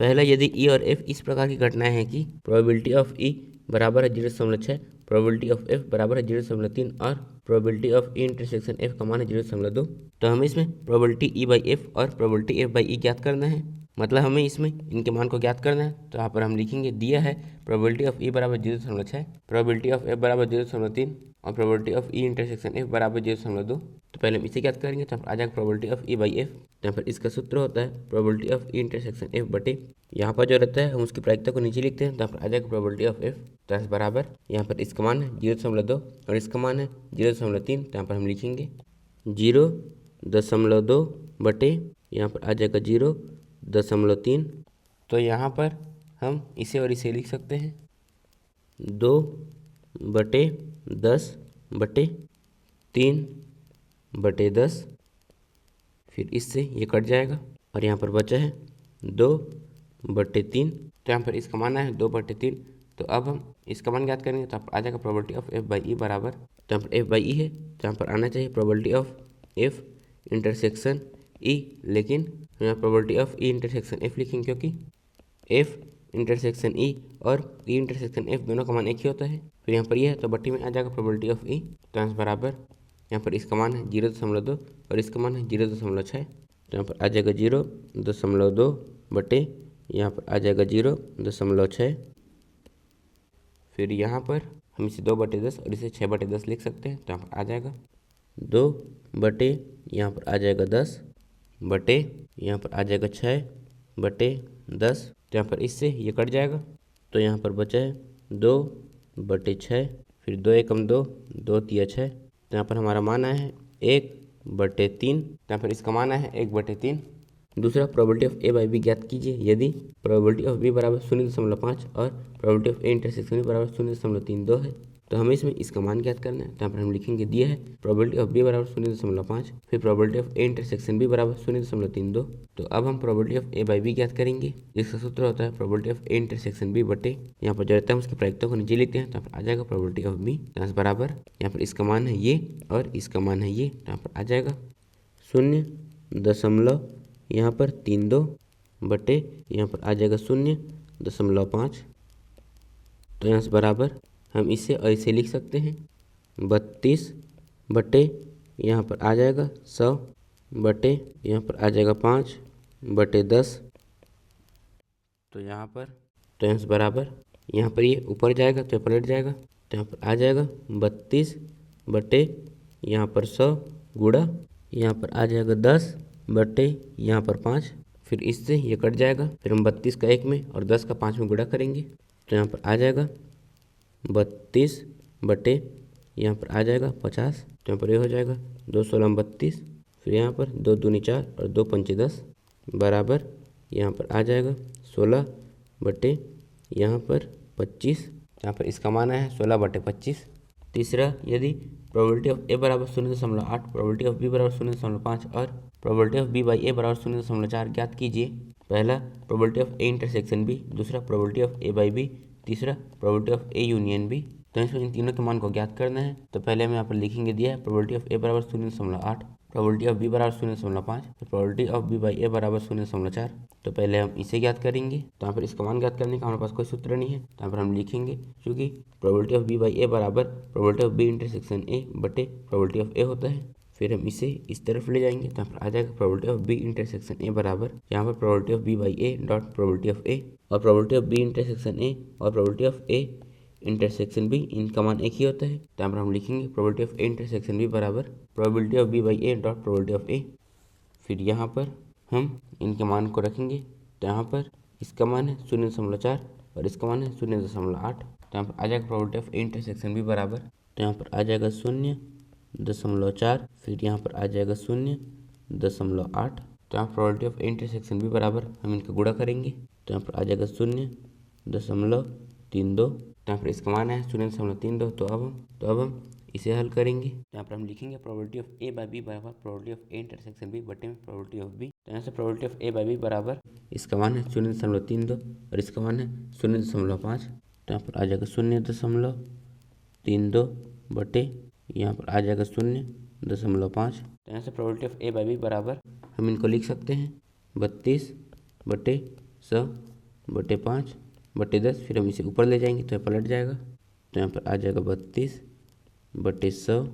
पहला, यदि ई और एफ इस प्रकार की घटनाएं हैं कि प्रोबेबिलिटी ऑफ ई बराबर है 0.6, प्रोबेबिलिटी ऑफ एफ बराबर है 0.3 और probability of E intersection F का मान है 0.2, तो हमें इसमें प्रोबेबिलिटी ई बाई एफ और प्रोबेबिलिटी एफ बाई ई ज्ञात करना है। मतलब हमें इसमें इनके मान को ज्ञात करना है। तो यहाँ पर हम लिखेंगे, दिया है प्रोबेबिलिटी ऑफ ई बराबर 0.6, प्रोबेबिलिटी ऑफ एफ बराबर 0.3 और probability of E intersection F बराबर 0.2। तो पहले हम इसे ज्ञात करेंगे। तो आ जाएगा probability of E by F. तो यहाँ पर इसका सूत्र होता है probability of E intersection F बटे, यहाँ पर जो रहता है हम उसकी प्रायिकता को नीचे लिखते हैं। तो यहाँ पर आ जाएगा प्रोबेबिलिटी ऑफ एफ तो बराबर, यहाँ पर इसका मान है 0.2 और इसका मान है 0.3। तो यहाँ पर हम लिखेंगे 0.2 बटे, यहाँ पर आ जाएगा 0.3। तो यहाँ पर हम इसे और इसे लिख सकते हैं 2/10/3/10, फिर इससे ये कट जाएगा और यहाँ पर बचा है 2/3। तो यहाँ पर इसका मान है 2/3। तो अब हम इसका मान ज्ञात करेंगे। तो आ जाएगा probability of F by E बराबर, तो यहाँ पर एफ बाई ई है तो यहाँ पर आना चाहिए probability of F intersection E, लेकिन हम यहाँ probability of E intersection F लिखेंगे क्योंकि एफ इंटरसेक्शन ई और ई इंटरसेक्शन एफ दोनों का मान एक ही होता है। फिर यहाँ पर ये है तो बट्टी में आ जाएगा प्रोबेबिलिटी ऑफ ई, तो यहाँ बराबर, यहाँ पर इसका मान है 0.2 और इसका मान है 0.6। तो यहाँ पर आ जाएगा 0.2 बटे, यहाँ पर आ जाएगा 0.6। फिर यहाँ पर हम इसे 2/10 और इसे 6/10 लिख सकते हैं। तो यहाँ पर आ जाएगा 2 बटे, यहाँ पर आ जाएगा 10 बटे, यहाँ पर आ जाएगा 6/10। तो यहाँ पर इससे ये कट जाएगा। तो यहाँ पर बचा है 2/6, फिर 2 एकम 2, 2 तिया 6। तो यहाँ पर हमारा मान आया है 1/3। तो यहाँ पर इसका मान आया है 1/3। दूसरा, probability of A by B ज्ञात कीजिए यदि प्रोबेबिलिटी ऑफ बी बराबर 0.5 और probability of A intersection B बराबर 0.32 है। तो हमें इसमें इसका मान ज्ञात करना है। तो यहाँ पर हम लिखेंगे, दिया है प्रोबेबिलिटी ऑफ बी बराबर 0.5, फिर probability of A intersection B बराबर 0.32। तो अब हम probability of A by B ज्ञात करेंगे, जिसका सूत्र होता है probability of A intersection B बटे, यहाँ पर जो रहता है उसकी प्रायिकता को नीचे लिखते हैं। तो यहाँ पर आ जाएगा प्रोबेबिलिटी ऑफ बी बराबर, यहाँ पर इसका मान है ये और इसका मान है ये। तो यहाँ पर आ जाएगा 0.32 बटे, यहाँ पर आ जाएगा 0.5। तो यहाँ से बराबर हम इसे और इसे लिख सकते हैं 32 बटे, यहाँ पर आ जाएगा 100 बटे, यहाँ पर आ जाएगा 5/10। तो यहाँ से बराबर, यहाँ पर ये ऊपर जाएगा तो पलट जाएगा। तो यहाँ पर आ जाएगा 32 बटे, यहाँ पर 100 गुणा, यहाँ पर आ जाएगा 10 बटे, यहाँ पर 5। फिर इससे ये कट जाएगा। फिर हम 32 का 1 में और 10 का 5 में गुणा करेंगे। तो यहाँ पर आ जाएगा 32 बटे, यहाँ पर आ जाएगा 50। तो यहाँ पर ये हो जाएगा 2 16 32, फिर यहाँ पर 2 दूनी 4 और 2 पंचे 10 बराबर, यहाँ पर आ जाएगा 16 बटे, यहाँ पर 25। यहाँ पर इसका मान है 16/25। तीसरा, यदि प्रोबेबिलिटी ऑफ ए बराबर 0.8, प्रोबेबिलिटी ऑफ बी बराबर 0.5 और probability of B by A बराबर 0.4 ज्ञात कीजिए। पहला, probability of A intersection B, दूसरा probability of A by B, तीसरा probability of A union B. तो इसमें इन तीनों के मान को ज्ञात करना है। तो पहले हम यहाँ पर लिखेंगे, दिया है प्रोबेबिलिटी ऑफ ए बराबर 0.8, प्रोबेबिलिटी ऑफ बी बराबर 0.5, probability of B by A बराबर 0.4। तो पहले हम इसे ज्ञात करेंगे। तो यहाँ पर इसका मान ज्ञात करने का हमारे पास कोई सूत्र नहीं है। तो यहाँ पर हम लिखेंगे, क्योंकि probability of B by A बराबर probability of B intersection A बटे प्रोबेबिलिटी ऑफ ए होता है। फिर हम इसे इस तरफ ले जाएंगे। तो यहाँ पर आ जाएगा probability of B intersection A बराबर, यहाँ पर probability of B by A dot probability of A, और probability of B intersection A और probability of A intersection B, इनका मान एक ही होता है। तो यहाँ पर हम लिखेंगे probability of A intersection B बराबर probability of B by A dot probability of A. फिर यहाँ पर हम इनके मान को रखेंगे। तो यहाँ पर इसका मान है 0.4 और इसका मान है 0.8। तो यहाँ पर आ जाएगा probability of A intersection B बराबर, तो यहाँ पर आ जाएगा 0.4, फिर यहाँ पर आ जाएगा 0.8। तो यहाँ probability of A intersection B बराबर हम इनका गुणा करेंगे। तो यहाँ पर आ जाएगा 0.32। तो यहाँ पर इसका मान है 0.32। तो अब हम इसे हल करेंगे। यहाँ पर हम लिखेंगे probability of A by B बराबर probability of A intersection B बटे में प्रोबेबिलिटी ऑफ बी। तो यहाँ से probability of A by B बराबर, इसका मान है 0.32 और इसका मान है 0.5। तो यहाँ पर आ जाएगा 0.32 बटे, यहाँ पर आ जाएगा 0.5। तो यहाँ से probability of A by B बराबर हम इनको लिख सकते हैं 32/100 बटे 5 बटे 10, फिर हम इसे ऊपर ले जाएंगे तो ये पलट जाएगा। तो यहाँ पर आ जाएगा 32 बटे 100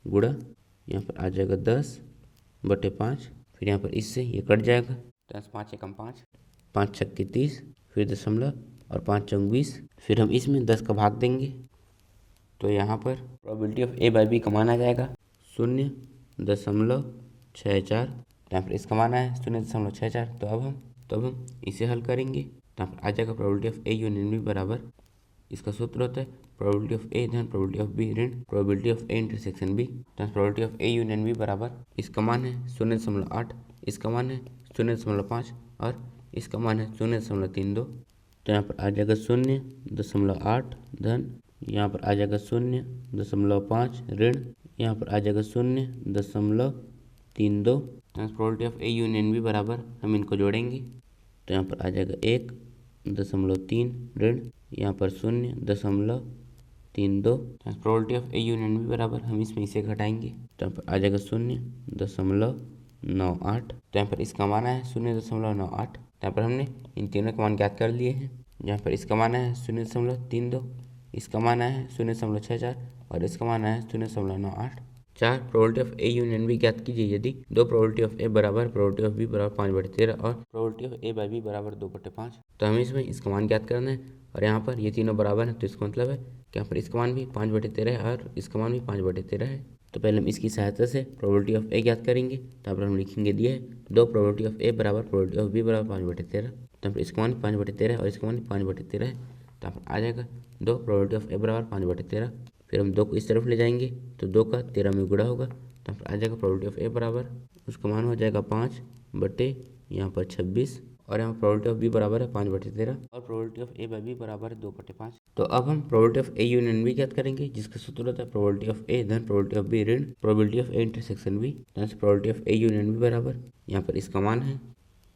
गुणा यहाँ पर आ जाएगा 10 बटे 5, फिर यहाँ पर इससे ये कट जाएगा। 10 5 एकम 5, 5 छक्के 30, फिर दशमलव और 5 चौक 20, फिर हम इसमें 10 का भाग देंगे। तो यहाँ पर probability of A by B का मान आ जाएगा 0.64। यहाँ पर इसका मान है 0.64। तो अब हम इसे हल करेंगे। तो यहाँ पर आ जाएगा probability of A union B बराबर, इसका सूत्र होता है प्रोबेबिलिटी ऑफ ए धन प्रोबेबिलिटी ऑफ बी ऋण probability of A intersection B. तो probability of A union B बराबर, इसका मान है 0.8, इसका मान है 0.5 और इसका मान है 0.32। तो यहाँ पर आ जाएगा 0.8 धन, यहाँ पर आ जाएगा 0.5 ऋण, यहाँ पर आ जाएगा 0.32। Probability of A union B बराबर, हम इनको जोड़ेंगे तो यहाँ पर आ जाएगा 1.3 ऋण, यहाँ पर 0.32। Probability of A union B बराबर, हम इसमें इसे घटाएंगे तो यहाँ पर आ जाएगा 0.98। तो यहाँ पर इसका मान है 0.98। यहाँ पर हमने इन तीनों का मान ज्ञात कर लिए हैं। यहाँ पर इसका मान है 0.32, इसका मान है 0.64 और इसका मान है 0.98। 4 probability of A union B ज्ञात कीजिए यदि दो प्रोबेबिलिटी ऑफ ए बराबर प्रोबेबिलिटी ऑफ बी बराबर 5/13 और probability of A by B बराबर 2/5। तो हमें इसमें इसका मान ज्ञात करना है और यहाँ पर ये तीनों बराबर है, तो इसका मतलब है कि यहाँ पर इसका मान भी 5/13 है और इसका मान भी 5/13 है। तो पहले हम इसकी सहायता से प्रोबेबिलिटी ऑफ ए ज्ञात करेंगे। तो यहाँ पर हम लिखेंगे दिए है दो प्रोबेबिलिटी ऑफ ए बराबर प्रोबेबिलिटी ऑफ बी बराबर 5/13। तो यहाँ पर इसका मान 5/13 और इसका मान 5/13 है। तो यहाँ पर आ जाएगा दो प्रोबेबिलिटी ऑफ ए बराबर 5/13, फिर हम 2 को इस तरफ ले जाएंगे तो 2 का 13 में गुणा होगा। तो यहाँ पर आ जाएगा प्रोबेबिलिटी ऑफ ए बराबर, उसका मान हो जाएगा 5 बटे यहाँ पर 26 और यहाँ प्रोबेबिलिटी ऑफ बी बराबर है 5/13 और probability of A by B बराबर है 2/5। तो अब हम probability of A union B ज्ञात करेंगे, जिसका सूत्र होता है प्रोबेबिलिटी ऑफ ए धन प्रोबेबिलिटी ऑफ बी ऋण probability of A intersection B. Probability of A union B बराबर, यहाँ पर इसका मान है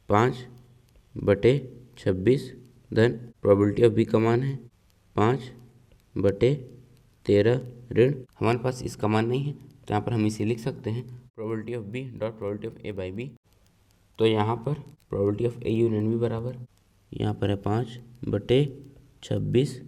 5/26 धन प्रोबेबिलिटी ऑफ बी का मान है 5/13 ऋण, हमारे पास इसका मान नहीं है तो यहाँ पर हम इसे लिख सकते हैं probability of B dot probability of A by B. तो यहाँ पर probability of A union B बराबर, यहाँ पर है 5/26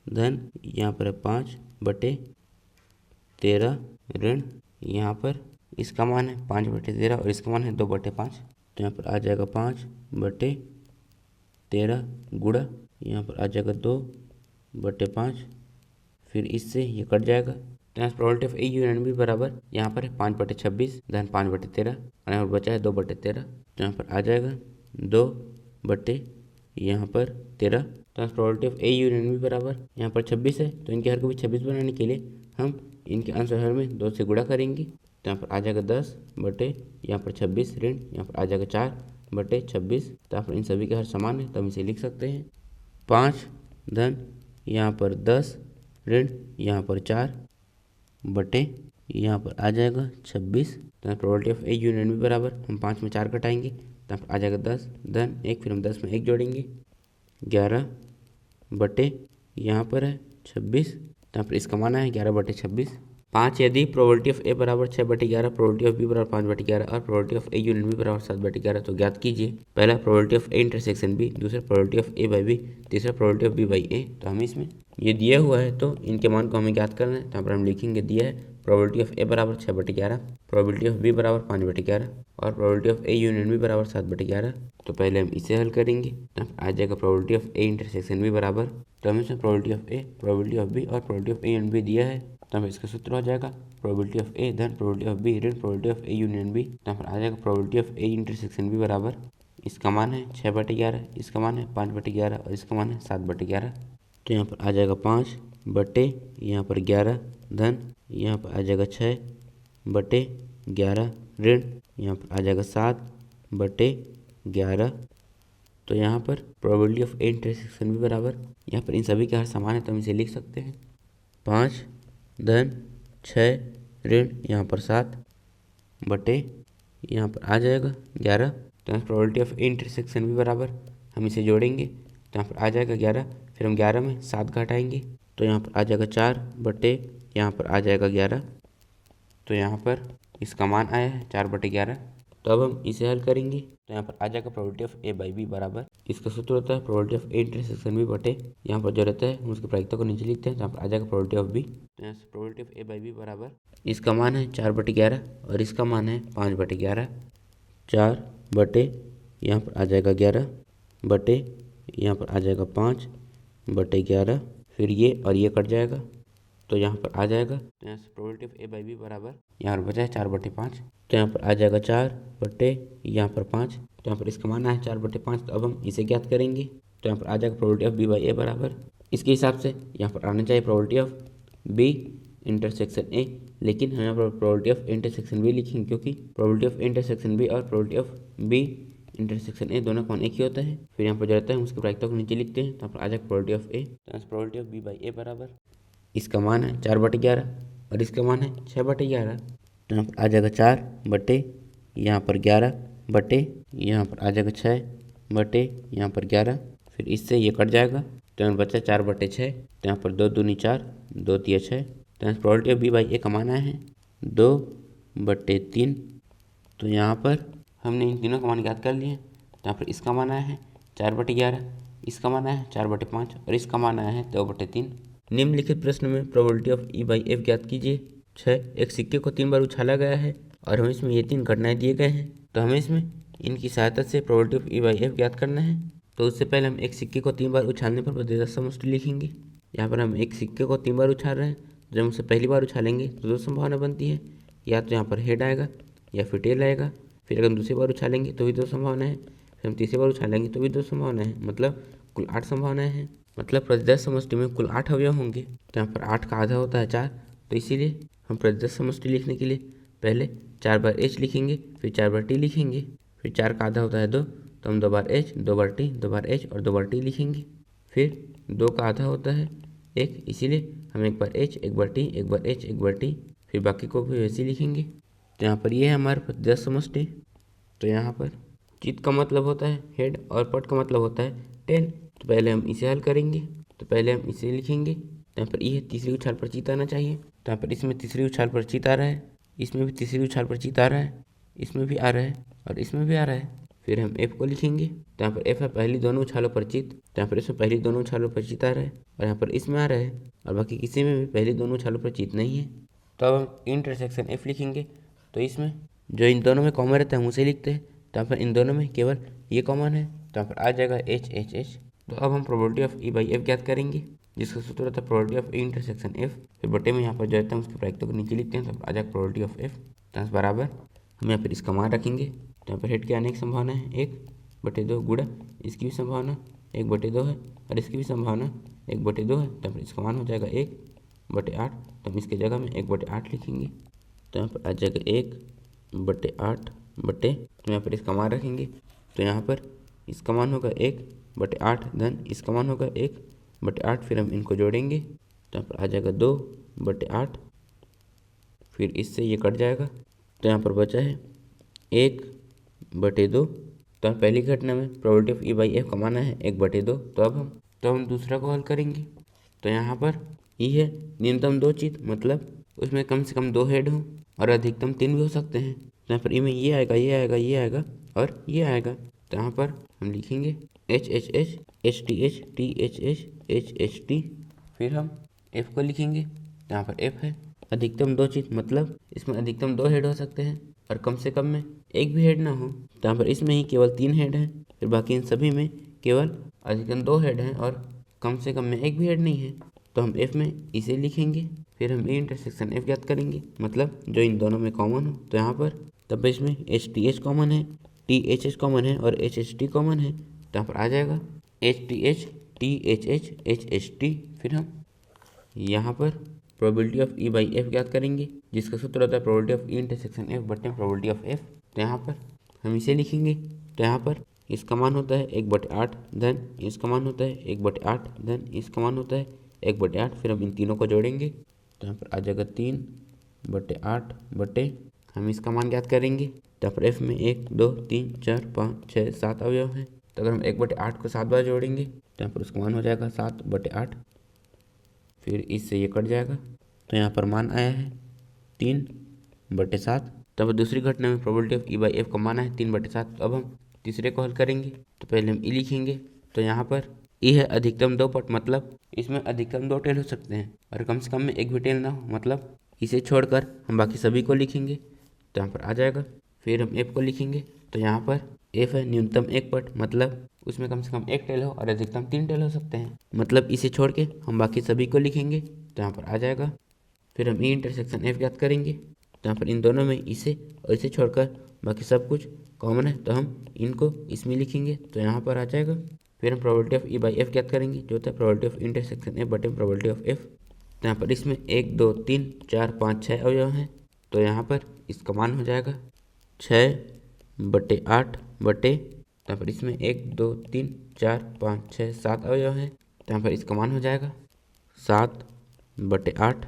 धन यहाँ पर है 5/13 ऋण, यहाँ पर इसका मान है 5/13 और इसका मान है 2/5। तो यहाँ पर आ जाएगा 5/13 गुणा यहाँ पर आ जाएगा 2/5, फिर इससे ये कट जाएगा। तो यहाँ probability of A union B बराबर, यहाँ पर है 5/26 धन 5/13 और यहाँ पर बचा है 2/13। तो यहाँ पर आ जाएगा 2/13। तो probability of A union B बराबर, यहाँ पर 26 है तो इनके हर को भी 26 बनाने के लिए हम इनके अंश में 2 से गुणा करेंगे। तो यहाँ पर आ जाएगा 10/26 ऋण, यहाँ पर आ जाएगा 4/26। तो यहाँ पर इन सभी के हर समान है तो हम इसे लिख सकते हैं 5 धन यहाँ पर 10 ऋण यहाँ पर 4 बटे यहाँ पर आ जाएगा 26। तो probability of A union B बराबर, हम 5 में 4 घटाएंगे तो आ जाएगा 10 धन 1, फिर हम 10 में 1 जोड़ेंगे 11 बटे यहाँ पर है 26। तो पर इसका मान है 11/26। 5 यदि प्रोबेबिलिटी ऑफ ए बराबर 6/11 प्रोबेबिलिटी ऑफ बी बराबर 5/11 और probability of A union B बराबर 7/11 तो ज्ञात कीजिए पहला probability of A intersection B, दूसरा probability of A by B, तीसरा probability of B by A. तो हम इसमें ये दिया हुआ है तो इनके मान को हमें ज्ञात करना है। तो यहाँ पर हम लिखेंगे दिया है प्रोबेबिलिटी ऑफ ए बराबर 6/11, प्रोबेबिलिटी ऑफ बी बराबर 5/11 और probability of A union B बराबर 7/11। तो पहले हम इसे हल करेंगे। तो आ जाएगा probability of A intersection B बराबर, तो हमें इसमें probability of A, probability of B और probability of A union B दिया है। तो हमें इसका सूत्र हो जाएगा प्रोबेबिलिटी ऑफ ए धन प्रोबेबिलिटी ऑफ बी ऋण probability of A union B. तो यहाँ पर आ जाएगा probability of A intersection B बराबर, इसका मान है 6/11, इसका मान है 5/11 और इसका मान है 7/11। तो यहाँ पर आ जाएगा 5/11 धन यहाँ पर आ जाएगा 6/11 ऋण यहाँ पर आ जाएगा 7/11। तो यहाँ पर प्रोबेबिलिटी ऑफ ए इंटरसेक्शन भी बराबर, यहाँ पर इन सभी के हर समान है तो हम इसे लिख सकते हैं 5 धन 6 ऋण यहाँ पर 7 बटे यहाँ पर आ जाएगा 11। तो यहाँ प्रोबेबिलिटी ऑफ ए इंटरसेक्शन भी बराबर, हम इसे जोड़ेंगे तो यहाँ पर आ जाएगा 11, फिर हम 11 में 7 घटाएंगे तो यहाँ पर आ जाएगा 4 बटे यहाँ पर आ जाएगा 11। तो यहाँ पर इसका मान आया है 4/11। तो तो अब हम इसे हल करेंगे तो यहाँ पर आ जाएगा probability of A by B बराबर, इसका सूत्र होता है probability of A intersection B बटे, यहाँ पर जो रहता है हम उसकी प्रायिकता को नीचे लिखते हैं, जहाँ पर आ जाएगा प्रोबेबिलिटी ऑफ बी। तो यहाँ से probability of A by B बराबर, इसका मान है 4/11 और इसका मान है 5/11। 4 बटे यहाँ पर आ जाएगा 11 बटे यहाँ पर आ जाएगा 5/11, फिर ये और ये कट जाएगा तो यहाँ पर आ जाएगा। तो यहाँ से probability of A by B बराबर, यहाँ पर बचा है 4/5, तो यहाँ पर आ जाएगा 4 बटे यहाँ पर 5, तो यहाँ पर इसका मान है 4/5। तो अब हम इसे ज्ञात करेंगे तो यहाँ पर आ जाएगा probability of B by A बराबर, इसके हिसाब से यहाँ पर आना चाहिए probability of B intersection A, लेकिन हम यहाँ पर प्रोबेबिलिटी ऑफ इंटरसेक्शन बी लिखेंगे क्योंकि प्रोबेबिलिटी ऑफ इंटरसेक्शन बी और probability of B intersection A दोनों का मान एक ही होता है। फिर यहाँ पर जो रहता है हम उसकी प्रायिकता को नीचे लिखते हैं, तो यहाँ पर आ जाएगा प्रोबेबिलिटी ऑफ ए, तो probability of B by A बराबर, इसका मान है 4/11 और इसका मान है 6/11, तो यहाँ पर आ जाएगा 4 बटे यहाँ पर 11 बटे यहाँ पर आ जाएगा 6 बटे यहाँ पर 11, फिर इससे ये कट जाएगा तो यहाँ बचा 4/6, तो यहाँ पर 2 दूनी 4, 2 तिया 6, तो यहाँ प्रोबेबिलिटी ऑफ बी बाई ए का मान आया है 2/3। तो यहाँ पर हमने इन तीनों का मान ज्ञात कर लिए, तो यहाँ पर इसका मान आया है 4/11, इसका मान आया है 4/5 और इसका मान आया है 2/3। निम्नलिखित प्रश्न में probability of E by F ज्ञात कीजिए। 6 एक सिक्के को 3 बार उछाला गया है और हमें इसमें ये 3 घटनाएं दिए गए हैं, तो हमें इसमें इनकी सहायता से probability of E by F ज्ञात करना है। तो उससे पहले हम एक सिक्के को 3 बार उछालने पर प्रतिशत समष्टि लिखेंगे। यहाँ पर हम एक सिक्के को 3 बार उछाल रहे हैं, जब हम उसे पहली बार उछालेंगे तो 2 संभावना बनती है, या तो यहाँ पर हेड आएगा या फिर टेल आएगा। फिर अगर हम दूसरी बार उछालेंगे तो भी 2 संभावना है, फिर हम तीसरी बार उछालेंगे तो भी 2 संभावना है, मतलब कुल 8 संभावनाएं हैं। मतलब प्रतिशत समष्टि में कुल 8 अवयव होंगे, तो यहाँ पर 8 का आधा होता है 4, तो इसीलिए हम प्रतिशत समष्टि लिखने के लिए पहले 4 बार एच लिखेंगे, फिर 4 बार टी लिखेंगे, फिर 4 का आधा होता है 2, तो हम 2 बार एच, 2 बार टी, 2 बार एच और 2 बार टी लिखेंगे। फिर 2 का आधा होता है 1, इसीलिए हम 1 बार एच, 1 बार टी, 1 बार एच, 1 बार टी, फिर बाकी को भी वैसे ही लिखेंगे। तो यहाँ पर ये है हमारा प्रतिशत समष्टि। तो यहाँ पर चित का मतलब होता है हेड और पट का मतलब होता है टेल। तो पहले हम इसे हल करेंगे, तो पहले हम इसे लिखेंगे। तो यहाँ पर ये तीसरी उछाल पर चित आना चाहिए, तो यहाँ पर इसमें तीसरी उछाल पर चित आ रहा है, इसमें भी तीसरी उछाल पर चित आ रहा है, इसमें भी आ रहा है और इसमें भी आ रहा है। फिर हम एफ को लिखेंगे, तो यहाँ पर एफ है पहली दोनों उछालों पर चित, तो यहाँ पर इसमें पहली दोनों उछालों पर चित आ रहा है और यहाँ पर इसमें आ रहा है और बाकी किसी में भी पहली दोनों उछालों पर चित नहीं है। तो अब हम इंटरसेक्शन एफ लिखेंगे, तो इसमें जो इन दोनों में कॉमन रहता है हम उसे लिखते हैं, तो यहाँ पर इन दोनों में केवल ये कॉमन है, तो यहाँ पर आ जाएगा एच एच एच। तो अब हम probability of E by F ज्ञात करेंगे, जिसका सूत्र रहता है probability of E intersection F, फिर बटे में यहाँ पर जो रहता है उसकी प्रायिकता को नीचे लिखते हैं, तो आ जाएगा प्रोबेबिलिटी ऑफ एफ। तो बराबर हम यहाँ पर इसका मान रखेंगे, तो यहाँ पर हेड के आने की संभावना है 1/2 गुणा इसकी भी संभावना 1/2 है और इसकी भी संभावना 1/2 है, तो यहाँ पर इसका मान हो जाएगा 1/8। तो हम इसके जगह में 1/8 लिखेंगे, तो यहाँ पर आ जाएगा 1/8 बटे, तो यहाँ पर इसका मान रखेंगे, तो यहाँ पर इसका मान होगा 1/8 धन इसका मान होगा 1/8, फिर हम इनको जोड़ेंगे तो यहाँ पर आ जाएगा 2/8, फिर इससे ये कट जाएगा, तो यहाँ पर बचा है 1/2। तो पहली घटना में probability of E by F का मान है 1/2। तो अब हम दूसरा को हल करेंगे, तो यहाँ पर ई है न्यूनतम 2 चित, मतलब उसमें कम से कम 2 हेड हों और अधिकतम 3 भी हो सकते हैं। तो यहाँ पर ई में ये आएगा, ये आएगा, ये आएगा और ये आएगा, तो यहाँ पर हम लिखेंगे H H H, H T H, T H H, H H T, फिर हम एफ को लिखेंगे, तो यहाँ पर एफ है अधिकतम 2 चित, मतलब इसमें अधिकतम 2 हेड हो सकते हैं और कम से कम में एक भी हेड ना हो, तो यहाँ पर इसमें ही केवल 3 हेड हैं, फिर बाकी इन सभी में केवल अधिकतम 2 हेड हैं और कम से कम में एक भी हेड नहीं है, तो हम एफ में इसे लिखेंगे। फिर हम ए इंटरसेक्शन एफ ज्ञात करेंगे, मतलब जो इन दोनों में कॉमन हो, तो यहाँ पर तब इसमें एच टी एच कॉमन है, टी एच एच कॉमन है और एच एच टी कॉमन है, तो यहाँ पर आ जाएगा H T H, T H H, H H T. फिर हम यहाँ पर probability of E by F ज्ञात करेंगे, जिसका सूत्र होता है probability of E intersection F बटे प्रोबेबिलिटी ऑफ एफ। तो यहाँ पर हम इसे लिखेंगे, तो यहाँ पर इसका मान होता है 1/8 धन इसका मान होता है 1/8 धन इसका मान होता है 1/8, फिर हम इन तीनों को जोड़ेंगे, तो यहाँ पर आ जाएगा 3/8 बटे हम इसका मान ज्ञात करेंगे, तो यहाँ पर एफ में 1 2 3 4 5 6 7 अवयव हैं, तो अगर हम 1/8 को 7 बार जोड़ेंगे तो यहाँ पर उसका मान हो जाएगा 7/8, फिर इससे ये कट जाएगा, तो यहाँ पर मान आया है 3/7। तब दूसरी घटना में probability of E by F का मान है 3/7। तो अब हम तीसरे को हल करेंगे। तो पहले हम ई लिखेंगे। तो यहाँ पर ई है अधिकतम 2 पट, मतलब इसमें अधिकतम 2 टेल हो सकते हैं और कम से कम में एक भी टेल ना हो, मतलब इसे छोड़कर हम बाकी सभी को लिखेंगे। तो यहाँ पर आ जाएगा। फिर हम एफ को लिखेंगे। तो यहाँ पर एफ है न्यूनतम 1 पट, मतलब उसमें कम से कम 1 टेल हो और अधिकतम 3 टेल हो सकते हैं, मतलब इसे छोड़ के हम बाकी सभी को लिखेंगे। तो यहाँ पर आ जाएगा। फिर हम ई इंटरसेक्शन एफ ज्ञात करेंगे। तो यहाँ पर इन दोनों में इसे और इसे छोड़कर बाकी सब कुछ कॉमन है, तो हम इनको इसमें लिखेंगे। तो यहाँ पर आ जाएगा। फिर हम probability of E by F ज्ञात करेंगे, जो होता है प्रोबेबिलिटी ऑफ इंटरसेक्शन एफ बटे प्रोबेबिलिटी ऑफ एफ। तो यहाँ पर इसमें 1 2 3 4 5 6 अवयव हैं। तो यहाँ पर इसका मान हो जाएगा 6/8 बटे, तो यहाँ पर इसमें 1 2 3 4 5 6 7 अवयव हैं। तो यहाँ पर इसका मान हो जाएगा 7/8।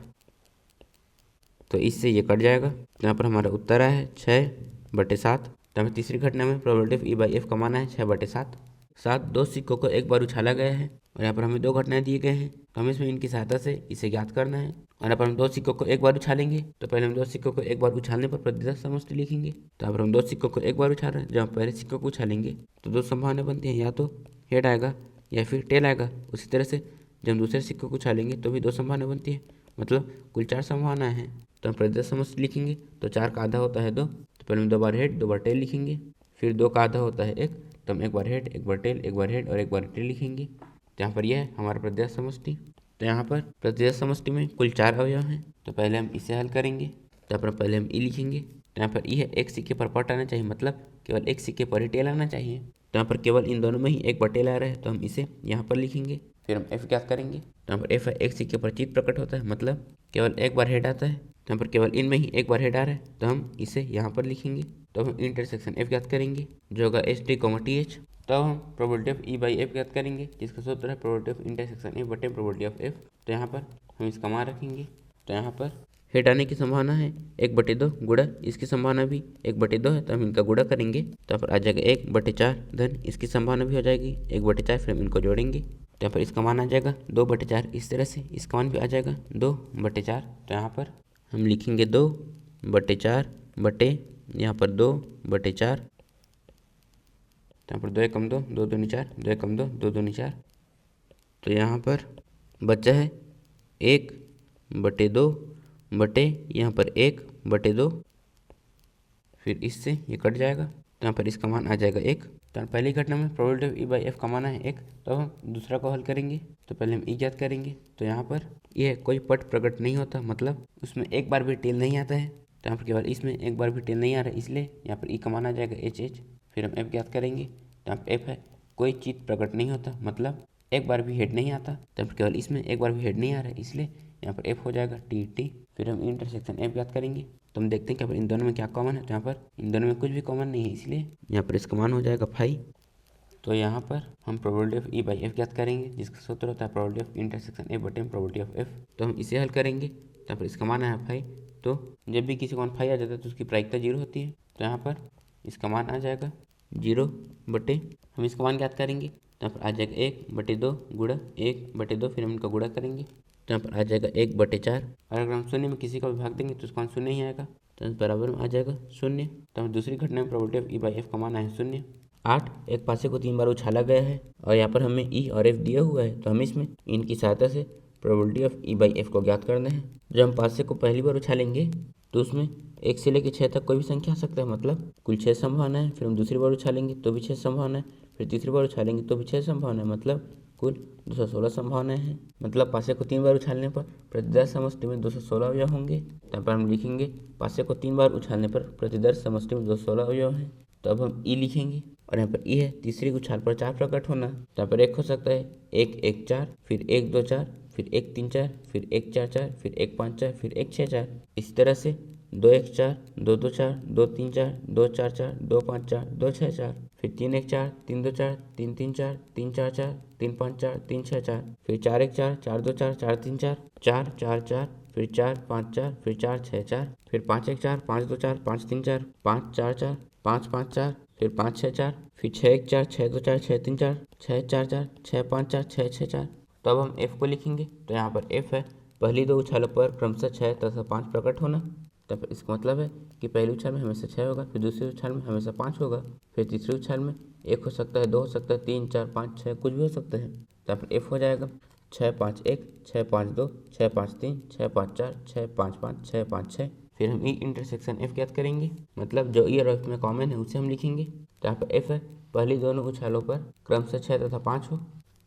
तो इससे ये कट जाएगा। तो यहाँ पर हमारा उत्तर आया है 6/7। तो हमें तीसरी घटना में probability of E by F का मान है 6/7। 2 सिक्कों को एक बार उछाला गया है और यहाँ पर हमें 2 घटनाएं दिए गए हैं। तो हमें इसमें इनकी सहायता से इसे ज्ञात करना है। और यहाँ पर हम 2 सिक्कों को एक बार उछालेंगे। तो पहले हम 2 सिक्कों को एक बार उछालने पर प्रतिशत समष्टि लिखेंगे। तो यहाँ पर हम 2 सिक्कों को एक बार उछाल रहे हैं। जब हम पहले सिक्कों को उछालेंगे तो 2 संभावनाएं बनती हैं, या तो हेड आएगा या फिर टेल आएगा। उसी तरह से जब हम दूसरे सिक्कों को उछालेंगे तो भी 2 संभावनाएं बनती है, मतलब कुल 4 संभावनाएं हैं। तो हम प्रतिशत समष्टि लिखेंगे। तो 4 का आधा होता है 2, तो पहले हम 2 बार हेड 2 बार टेल लिखेंगे। फिर 2 का आधा होता है 1, तो हम 1 बार हेड 1 बार टेल 1 बार हेड और 1 बार टेल लिखेंगे। तो यहाँ पर यह है हमारा प्रतिशत समष्टि। तो यहाँ पर प्रतिशत समष्टि में कुल 4 अवयव हैं। तो पहले हम इसे हल करेंगे। तो यहाँ पर पहले हम ई लिखेंगे। तो यहाँ पर ई है एक सिक्के पर पट आना चाहिए, मतलब केवल एक सिक्के पर ही टेल आना चाहिए। तो यहाँ पर केवल इन दोनों में ही एक बार टेल आ रहा है, तो हम इसे यहाँ पर लिखेंगे। फिर हम एफ ज्ञात करेंगे। तो यहाँ पर एफ है एक सिक्के पर चित्त प्रकट होता है, मतलब केवल एक बार हेड आता है। तो यहाँ पर केवल इनमें ही एक बार हेड आ रहा है, तो हम इसे यहाँ पर लिखेंगे। तो हम इंटरसेक्शन एफ ज्ञात करेंगे, जो होगा ST, तब हम probability of E by F ज्ञात करेंगे, जिसका सूत्र है प्रोबेबिलिटी ऑफ इंटरसेक्शन एफ बटे प्रोबेबिलिटी ऑफ एफ। तो यहाँ पर हम इसका मान रखेंगे। तो यहाँ पर हेड आने की संभावना है 1/2 गुणा इसकी संभावना भी 1/2 है, तो हम इनका गुणा करेंगे। तो यहाँ पर आ जाएगा 1/4 धन इसकी संभावना भी हो जाएगी 1/4, फिर हम इनको जोड़ेंगे। तो यहाँ पर इसका मान आ जाएगा 2/4। इस तरह से इसका मान भी आ जाएगा 2/4। तो यहाँ पर हम लिखेंगे 2/4 बटे यहाँ पर 2/4। तो यहाँ पर 2 एकम 2 2 दूनी 4 2 एकम 2 2 दूनी 4। तो यहाँ पर बचा है 1/2 बटे यहाँ पर 1/2। फिर इससे ये कट जाएगा। तो यहाँ पर इसका मान आ जाएगा 1। तो पहली घटना में probability of E by F का मान है 1। तो हम दूसरा को हल करेंगे। तो पहले हम ई ज्ञात करेंगे। तो यहाँ पर यह कोई पट प्रकट नहीं होता, मतलब उसमें एक बार भी टेल नहीं आता है। तो यहाँ पर केवल इसमें एक बार भी टेल नहीं आ रहा है, इसलिए यहाँ पर ई का मान आ जाएगा HH। फिर हम एफ ज्ञात करेंगे। तो यहाँ पर एफ है कोई चित्त प्रकट नहीं होता, मतलब एक बार भी हेड नहीं आता। तो केवल इसमें एक बार भी हेड नहीं आ रहा है, इसलिए यहाँ पर एफ हो जाएगा TT। फिर हम इंटरसेक्शन एफ ज्ञात करेंगे। तो हम देखते हैं कि यहाँ पर इन दोनों में क्या कॉमन है। तो यहाँ पर इन दोनों में कुछ भी कॉमन नहीं है, इसलिए यहाँ पर इसका मान हो जाएगा 5। तो यहाँ पर हम probability of E by F ज्ञात करेंगे, जिसका सूत्र होता है प्रोबेबिलिटी ऑफ इंटरसेक्शन एफ बटे प्रोबेबिलिटी ऑफ एफ। तो हम इसे हल करेंगे। तो यहाँ पर इसका मान है 5। तो जब भी किसी का मान 5 आ जाता है तो उसकी प्रायिकता 0 होती है। तो यहाँ पर इसका मान आ जाएगा 0 बटे, हम इसका मान ज्ञात करेंगे। तो यहाँ पर आ जाएगा 1/2 गुणा 1/2, फिर हम इनका गुणा करेंगे। तो यहाँ पर आ जाएगा 1/4। और अगर हम शून्य में किसी का भी भाग देंगे तो उसका मान 0 ही आएगा, तो बराबर में आ जाएगा 0। तो हम दूसरी घटना में probability of E by F का मान है 0। 8 एक पासे को 3 बार उछाला गया है और यहाँ पर हमें ई और एफ दिया हुआ है, तो हम इसमें इनकी सहायता से probability of E by F को ज्ञात करना है। जब हम पासे को पहली बार उछालेंगे तो उसमें 1 से लेकर 6 तक कोई भी संख्या आ सकता है, मतलब कुल 6 संभावना है। फिर हम दूसरी बार उछालेंगे तो भी 6 संभावना है, फिर तीसरी बार उछालेंगे तो भी 6 संभावना है, मतलब कुल 216 संभावनाएं हैं। मतलब पासे को 3 बार उछालने पर प्रतिदर्श समष्टि में 216 अवयव होंगे। यहाँ पर हम लिखेंगे पासे को 3 बार उछालने पर प्रतिदर्श समष्टि में 216 अवयव हैं। तो अब हम ई लिखेंगे और यहाँ पर ई है तीसरी उछाल पर 4 प्रकट होना। तो यहाँ पर 1 हो सकता है 1 1 4, फिर 1 2 4, फिर 1 3 4, फिर 1 4 4, फिर 1 5 4, फिर 1 6 4। इस तरह से 2 1 4 2 2 4 2 3 4 2 4 4 2 5 4 2 6 4, फिर 3 1 4 3 2 4 3 3 4 3 4 4 3 5 4 3 6 4, फिर 4 1 4 4 2 4 4 3 4 4 4 4, फिर 4 5 4, फिर 4 6 4, फिर 5 1 4 5 2 4 5 3 4 5 4 4 5 5 4, फिर 5 6 4, फिर 6 1 4 6 2 4 6 3 4 6 4 4 6 5 4 6 6 4। तो अब हम एफ को लिखेंगे। तो यहाँ पर एफ है पहली 2 उछालों पर क्रमशः 6 तथा 5 प्रकट होना। तो फिर इसका मतलब है कि पहली उछाल में हमेशा 6 होगा, फिर दूसरी उछाल में हमेशा 5 होगा, फिर तीसरी उछाल में 1 हो सकता है, 2 हो सकता है, 3 4 5 6 कुछ भी हो सकता है। तो फिर F हो जाएगा 6 5 1 6 5 2 6 5 3 6 5 4 6 5 5 6 5 6। फिर हम ई इंटरसेक्शन F ज्ञात करेंगे, मतलब जो ई और F में कॉमन है उसे हम लिखेंगे। तो यहाँ पर F है पहली दोनों उछालों पर क्रमशः 6 तथा 5 हो,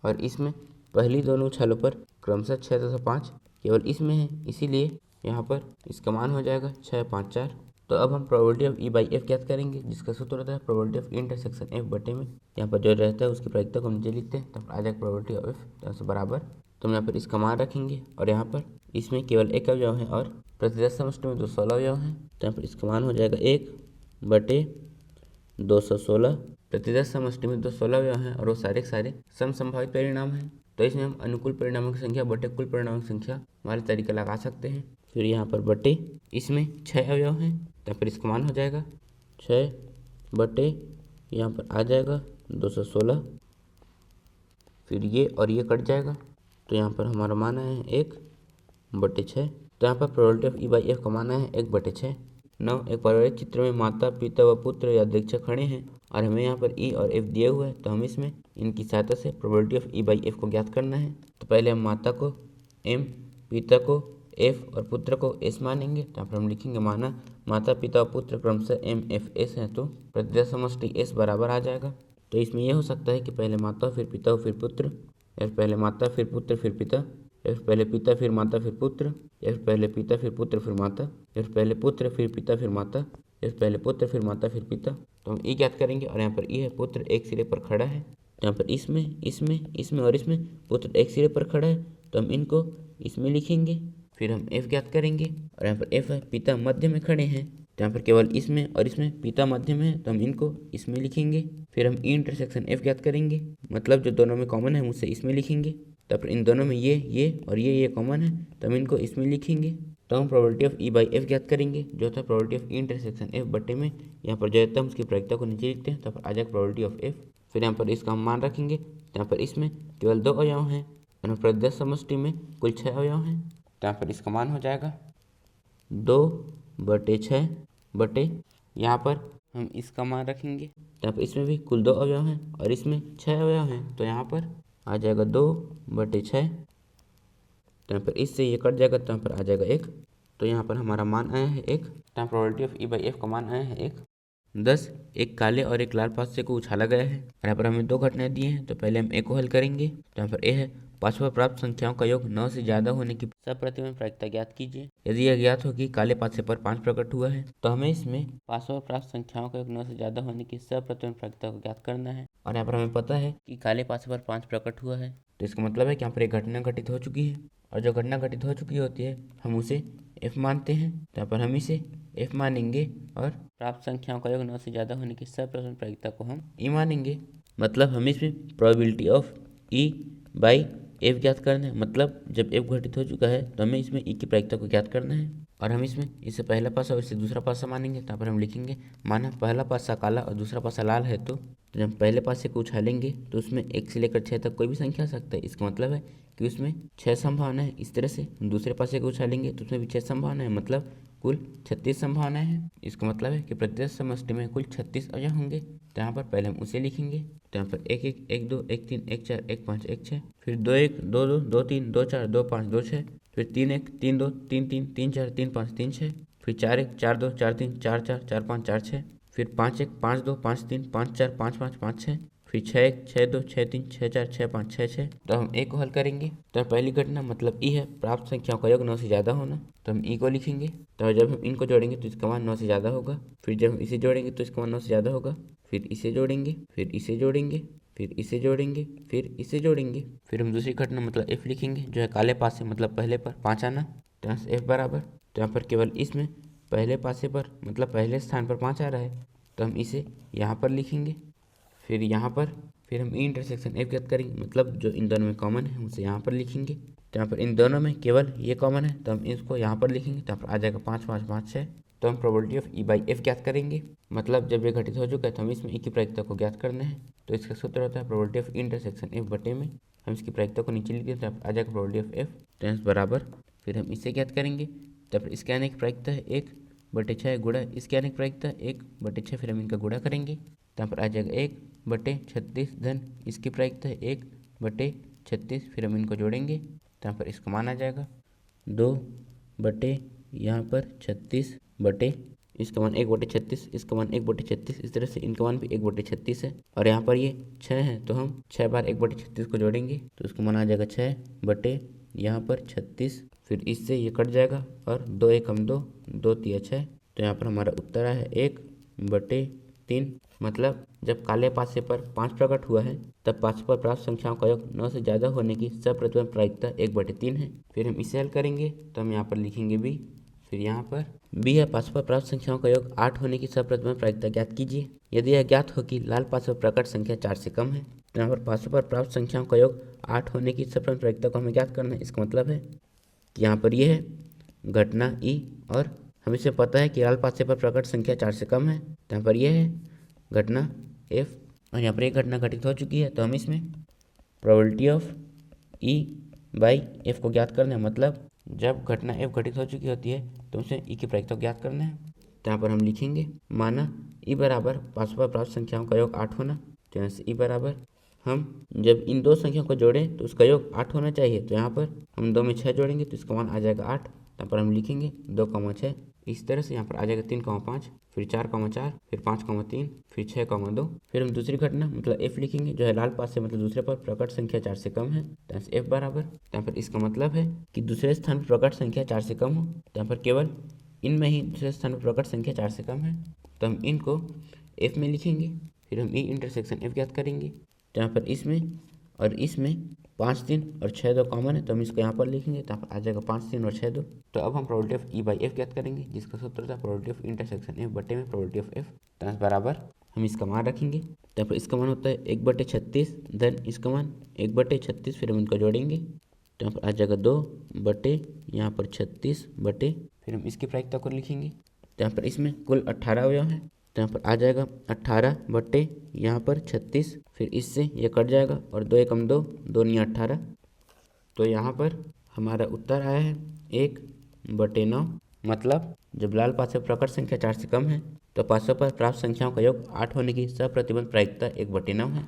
और इसमें पहली दोनों उछालों पर क्रमशः 6 तथा 5 केवल इसमें है, इसीलिए यहाँ पर इसका मान हो जाएगा 6 5 4। तो अब हम probability of E by F ज्ञात करेंगे, जिसका सूत्र होता है प्रोबेबिलिटी ऑफ इंटरसेक्शन एफ बटे में यहाँ पर जो रहता है उसकी प्रायिकता को नीचे लिखते हैं, तो आ जाएगा प्रोबेबिलिटी ऑफ एफ यहाँ से बराबर। तो हम यहाँ पर इसका मान रखेंगे और यहाँ पर इसमें केवल एक अवयव है और प्रतिदश समष्टि में 216 अवयव हैं, तो यहाँ पर इसका मान हो जाएगा 1/216। प्रतिदश समष्टि में 216 अवयव हैं और वो सारे सम संभावित परिणाम हैं, तो इसमें हम अनुकूल परिणामों की संख्या बटे कुल परिणामों की संख्या हमारे तरीका लगा सकते हैं। फिर यहाँ पर बटे इसमें 6 अवयव हैं, तो फिर इसका मान हो जाएगा 6 बटे यहाँ पर आ जाएगा 216, फिर ये और ये कट जाएगा, तो यहाँ पर हमारा मान है 1/6। तो यहाँ पर probability of E by F का मान है 1/6। 9 एक पारिवारिक चित्र में माता पिता व पुत्र या दीक्षक खड़े हैं और हमें यहाँ पर ई और एफ दिए हुए हैं, तो हम इसमें इनकी सहायता से probability of E by F को ज्ञात करना है। तो पहले हम माता को एम, पिता को एफ और पुत्र को एस मानेंगे, तो यहाँ पर हम लिखेंगे माना माता पिता और पुत्र क्रमशः एम एफ एस है, तो प्रतिदश समष्टि एस बराबर आ जाएगा। तो इसमें यह हो सकता है कि पहले माता फिर पिता फिर पुत्र, या पहले माता फिर पुत्र फिर पिता, या पहले पिता फिर माता फिर पुत्र, या पहले पिता फिर पुत्र फिर माता, या पहले पुत्र फिर पिता फिर माता, या पहले पुत्र फिर माता फिर पिता। तो हम ई ज्ञात करेंगे और यहाँ पर ई है पुत्र एक सिरे पर खड़ा है, तो यहाँ पर इसमें और इसमें पुत्र एक सिरे पर खड़ा है, तो हम इनको इसमें लिखेंगे। फिर हम एफ ज्ञात करेंगे और यहाँ पर एफ है पिता मध्य में खड़े हैं, तो यहाँ पर केवल इसमें और इसमें पिता मध्य में है, तो हम इनको इसमें लिखेंगे। फिर हम ई इंटरसेक्शन एफ ज्ञात करेंगे, मतलब जो दोनों में कॉमन है उसे इसमें लिखेंगे। तो फिर इन दोनों में ये और ये कॉमन है, तो हम इनको इसमें लिखेंगे। तो हम probability of E by F ज्ञात करेंगे, जो होता है probability of E intersection F बटे में यहाँ पर जो रहता है उसकी प्रायिकता को नीचे लिखते हैं, तो आ जाएगा प्रोबेबिलिटी ऑफ एफ। फिर यहाँ पर इसका हम मान रखेंगे, तो यहाँ पर इसमें केवल 2 अवयव हैं और प्रतिदश समष्टि में कुल 6 अवयव हैं, तो यहाँ पर इसका मान हो जाएगा 2/6 बटे यहाँ पर हम इसका मान रखेंगे, तो यहाँ पर इसमें भी कुल 2 अवयव हैं और इसमें 6 अवयव हैं, तो यहाँ पर आ जाएगा 2/6। तो यहाँ पर इससे ये कट जाएगा, तो यहाँ पर आ जाएगा 1, तो यहाँ पर हमारा मान आया है 1। तो यहाँ probability of E by F का मान आया है 1। 10 एक काले और एक लाल पासे को उछाला गया है और यहाँ पर हमें 2 घटनाएं दी हैं, तो पहले हम ए को हल करेंगे। तो यहाँ पर ए है 5 पर प्राप्त संख्याओं का योग 9 से ज्यादा होने की सप्रतिबंध प्रायिकता ज्ञात कीजिए। यदि यह ज्ञात हो कि काले पासे पर 5 प्रकट हुआ है, तो हमें इसमें 5 पर प्राप्त संख्याओं का योग 9 से ज्यादा होने की सप्रतिबंध प्रायिकता को ज्ञात करना है, और यहाँ पर हमें पता है कि काले पासे पर 5 प्रकट हुआ है, तो इसका मतलब है कि यहाँ पर एक घटना घटित हो चुकी है, और जो घटना घटित हो चुकी होती है हम उसे एफ मानते हैं। तो यहाँ पर हम इसे एफ मानेंगे और प्राप्त संख्याओं का योग 9 से ज़्यादा होने की सप्रतिबंध प्रायिकता को हम ई मानेंगे। मतलब हम इसमें probability of E by F ज्ञात करना है, मतलब जब एफ घटित हो चुका है तो हमें इसमें ई की प्रायिकता को ज्ञात करना है, और हम इसमें इसे पहला पासा और इसे दूसरा पासा मानेंगे। तो यहाँ पर हम लिखेंगे माना पहला पासा काला और दूसरा पासा लाल है, तो जब पहले पासे को उछालेंगे तो उसमें 1 से लेकर 6 तक कोई भी संख्या आ सकता है। इसका मतलब है कि उसमें 6 संभावना है। इस तरह से दूसरे पासे को उछालेंगे तो उसमें भी 6 संभावना है, मतलब कुल 36 संभावनाएं हैं। इसका मतलब है कि प्रतिदश समष्टि में कुल 36 अवयव होंगे। तो यहाँ पर पहले हम उसे लिखेंगे, तो यहाँ पर 1 1 1 2 1 3 1 4 1 5 1 6, फिर 2 1 2 2 2 3 2 4 2 5 2 6, फिर 3 1 3 2 3 3 3 4 3 5 3 6, फिर 4 1 4 2 4 3 4 4 4 5 4 6, फिर 5 1 5 2 5 3 5 4 5 5 5 6, फिर 6 1 6 2 6 3 6 4 6 5 6 6। तो हम ए को हल करेंगे, तो पहली घटना मतलब ई है प्राप्त संख्याओं का योग 9 से ज़्यादा होना, तो हम ई को लिखेंगे। तो जब हम इनको जोड़ेंगे तो इसका मान 9 से ज़्यादा होगा, फिर जब हम इसे जोड़ेंगे तो इसका मान 9 से ज़्यादा होगा, फिर इसे जोड़ेंगे, फिर इसे जोड़ेंगे, फिर इसे जोड़ेंगे, फिर इसे जोड़ेंगे, फिर हम दूसरी घटना मतलब एफ लिखेंगे, जो है काले पासे मतलब पहले पर 5 आना, तो यहाँ एफ बराबर, तो यहाँ पर केवल इसमें पहले पासे पर मतलब पहले स्थान पर 5 आ रहा है, तो हम इसे यहाँ पर लिखेंगे। फिर यहाँ पर फिर हम ई इंटरसेक्शन एफ ज्ञात करेंगे, मतलब जो इन दोनों में कॉमन है उसे यहाँ पर लिखेंगे। तो यहाँ पर इन दोनों में केवल ये कॉमन है, तो हम इसको यहाँ पर लिखेंगे, तो यहाँ पर आ जाएगा 5 5 5 6। तो हम probability of E by F ज्ञात करेंगे, मतलब जब ये घटित हो चुका है तो हम इसमें ई की प्रायिकता को ज्ञात करना है। तो इसका सूत्र होता है प्रोबेबिलिटी ऑफ इंटरसेक्शन एफ बटे में हम इसकी प्रायिकता को नीचे लिख देते हैं, तो आ जाएगा प्रोबेबिलिटी ऑफ एफ टेंस बराबर, फिर हम इसे ज्ञात करेंगे। तो फिर इसके आने की प्रायिकता है 1, बटे 6 गुणा इसकी अनेक प्रायिकता 1/6, फिर हम इनका गुणा करेंगे तो यहाँ पर आ जाएगा 1/36 धन इसकी प्रायिकता है 1/36, फिर हम इनको जोड़ेंगे तो यहाँ पर इसका मान आ जाएगा 2 यहाँ पर 36 बटे इसका मान 1/36, इसका मान 1/36, इस तरह से इनका मान भी 1/36 है। और यहाँ पर ये 6 है तो हम 6 बार 1/36 को जोड़ेंगे तो इसका मान आ जाएगा 6 बटे यहाँ पर 36, फिर इससे ये कट जाएगा और 2 1 हम 2, 2 3 6, तो यहाँ पर हमारा उत्तर है 1/3। मतलब जब काले पासे पर 5 प्रकट हुआ है तब पासों पर प्राप्त संख्याओं का योग 9 से ज़्यादा होने की सप्रतिबंध प्रायिकता 1/3 है। फिर हम इसे हल करेंगे तो हम यहाँ पर लिखेंगे बी, फिर यहाँ पर बी है पासों पर प्राप्त संख्याओं का योग 8 होने की सप्रतिबंध प्रायिकता ज्ञात कीजिए। यदि यह ज्ञात हो कि लाल पासों पर प्रकट संख्या 4 से कम है तो यहाँ पर पासों पर प्राप्त संख्याओं का योग 8 होने की सप्रतिबंध प्रायिकता को हमें ज्ञात करना है। इसका मतलब है कि यहाँ पर यह है घटना ई और हमें से पता है कि लाल पासे पर प्रकट संख्या 4 से कम है तो यहाँ पर यह है घटना एफ, और यहाँ पर एक घटना घटित हो चुकी है तो हम इसमें probability of E by F को ज्ञात करना है। मतलब जब घटना एफ घटित हो चुकी होती है तो उसे ई की प्रायिकता को ज्ञात करना है। तो यहाँ पर हम लिखेंगे माना ई बराबर पासों पर प्राप्त संख्याओं का योग 8 होना, तो यहाँ से ई बराबर हम जब इन दो संख्याओं को जोड़ें तो उसका योग 8 होना चाहिए, तो यहाँ पर हम 2 में 6 जोड़ेंगे तो इसका मान आ जाएगा 8। यहाँ पर हम लिखेंगे 2,6, इस तरह से यहाँ पर आ जाएगा 3,5, फिर 4,4, फिर 5,3, फिर 6,2, फिर हम दूसरी घटना मतलब एफ लिखेंगे जो है लाल पास से मतलब दूसरे पर प्रकट संख्या 4 से कम है, तो एफ बराबर यहाँ पर इसका मतलब है कि दूसरे स्थान पर प्रकट संख्या 4 से कम हो, तो यहाँ पर केवल इनमें ही दूसरे स्थान पर प्रकट संख्या 4 से कम है तो हम इनको एफ में लिखेंगे, फिर हम ई इंटरसेक्शन एफ ज्ञात करेंगे। तो यहाँ पर इसमें और इसमें 5 3 और 6 2 कॉमन है तो हम इसको यहाँ पर लिखेंगे तो यहाँ पर आ जाएगा 5 3 और 6 2। तो अब हम probability of E by F ज्ञात करेंगे जिसका सूत्र था प्रोबेबिलिटी ऑफ इंटरसेक्शन एफ बटे में प्रोबेबिलिटी ऑफ एफ, तो बराबर हम इसका मान रखेंगे तो यहाँ पर इसका मान होता है 1/36 धन इसका मान 1/36, फिर हम इनको जोड़ेंगे तो यहाँ पर आ जाएगा 2 बटे यहाँ पर 36 बटे, फिर हम इसकी प्रायिकता को लिखेंगे तो यहाँ पर इसमें कुल 18 अवयव है तो यहाँ पर आ जाएगा 18 बटे यहाँ पर 36, फिर इससे ये कट जाएगा और 2 1 2, 2 9 18, तो यहाँ पर हमारा उत्तर आया है 1/9। मतलब जब लाल पासे प्रकट संख्या 4 से कम है तो पासों पर प्राप्त संख्याओं का योग 8 होने की सप्रतिबंध प्रायिकता 1/9 है।